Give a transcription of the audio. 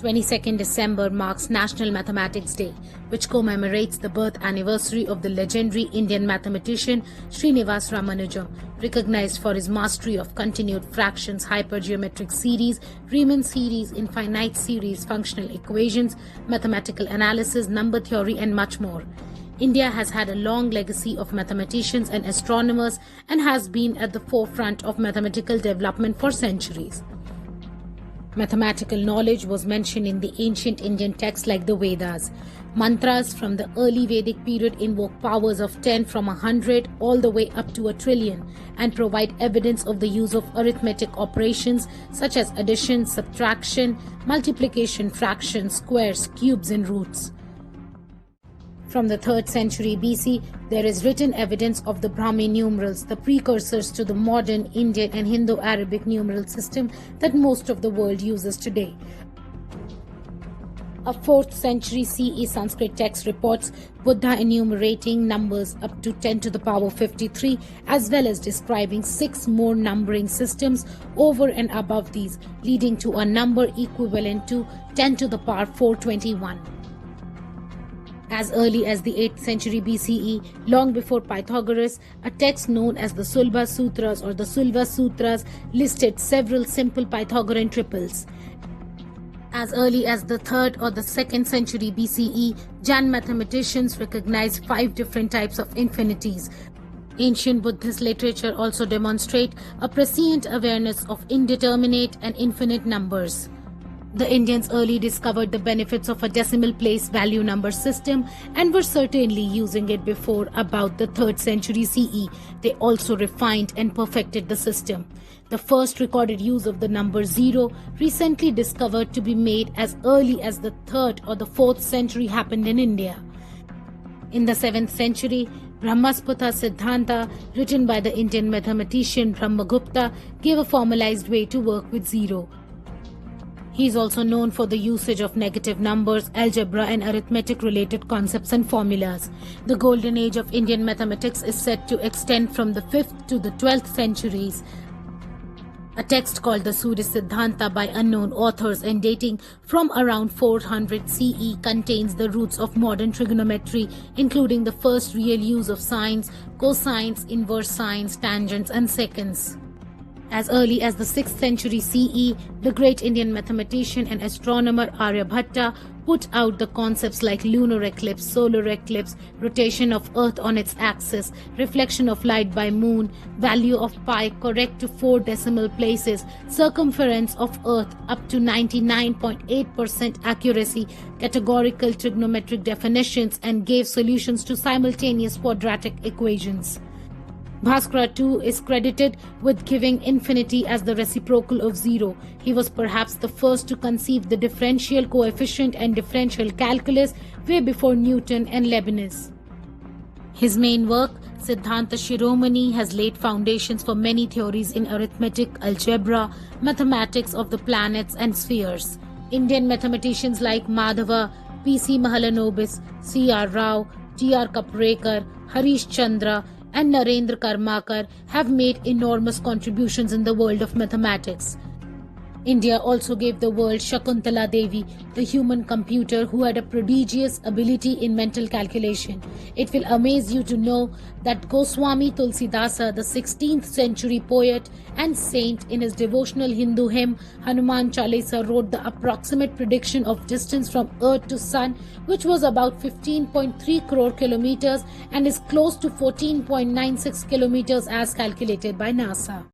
22nd December marks National Mathematics Day, which commemorates the birth anniversary of the legendary Indian mathematician Srinivas Ramanujan, recognized for his mastery of continued fractions, hypergeometric series, Riemann series, infinite series, functional equations, mathematical analysis, number theory, and much more. India has had a long legacy of mathematicians and astronomers and has been at the forefront of mathematical development for centuries. Mathematical knowledge was mentioned in the ancient Indian texts like the Vedas. Mantras from the early Vedic period invoke powers of 10 from 100 all the way up to 1,000,000,000,000 and provide evidence of the use of arithmetic operations such as addition, subtraction, multiplication, fraction, squares, cubes, and roots. From the 3rd century BC, there is written evidence of the Brahmi numerals, the precursors to the modern Indian and Indo-Arabic numeral system that most of the world uses today. A 4th century CE Sanskrit text reports Buddha enumerating numbers up to 10 to the power 53, as well as describing 6 more numbering systems over and above these, leading to a number equivalent to 10 to the power 421. As early as the 8th century BCE, long before Pythagoras, a text known as the Sulba Sutras or the Sulva Sutras listed several simple Pythagorean triples. As early as the 3rd or the 2nd century BCE, Jain mathematicians recognized 5 different types of infinities. Ancient Buddhist literature also demonstrates a prescient awareness of indeterminate and infinite numbers. The Indians early discovered the benefits of a decimal place value number system and were certainly using it before about the 3rd century CE. They also refined and perfected the system. The first recorded use of the number 0, recently discovered to be made as early as the 3rd or the 4th century, happened in India. In the 7th century, Brahmasputra Siddhanta, written by the Indian mathematician Brahmagupta, gave a formalized way to work with 0. He is also known for the usage of negative numbers, algebra, and arithmetic-related concepts and formulas. The golden age of Indian mathematics is said to extend from the 5th to the 12th centuries. A text called the Surya Siddhanta by unknown authors and dating from around 400 CE contains the roots of modern trigonometry, including the first real use of sines, cosines, inverse sines, tangents, and seconds. As early as the 6th century CE, the great Indian mathematician and astronomer Aryabhatta put out the concepts like lunar eclipse, solar eclipse, rotation of Earth on its axis, reflection of light by moon, value of pi correct to 4 decimal places, circumference of Earth up to 99.8% accuracy, categorical trigonometric definitions, and gave solutions to simultaneous quadratic equations. Bhaskara too is credited with giving infinity as the reciprocal of 0. He was perhaps the first to conceive the differential coefficient and differential calculus way before Newton and Leibniz. His main work, Siddhanta Shiromani, has laid foundations for many theories in arithmetic, algebra, mathematics of the planets and spheres. Indian mathematicians like Madhava, P.C. Mahalanobis, C.R. Rao, T.R. Kaprekar, Harish Chandra, and Narendra Karmakar have made enormous contributions in the world of mathematics. India also gave the world Shakuntala Devi, the human computer who had a prodigious ability in mental calculation. It will amaze you to know that Goswami Tulsidasa, the 16th century poet and saint, in his devotional Hindu hymn Hanuman Chalisa wrote the approximate prediction of distance from Earth to Sun, which was about 15.3 crore kilometers and is close to 14.96 kilometers as calculated by NASA.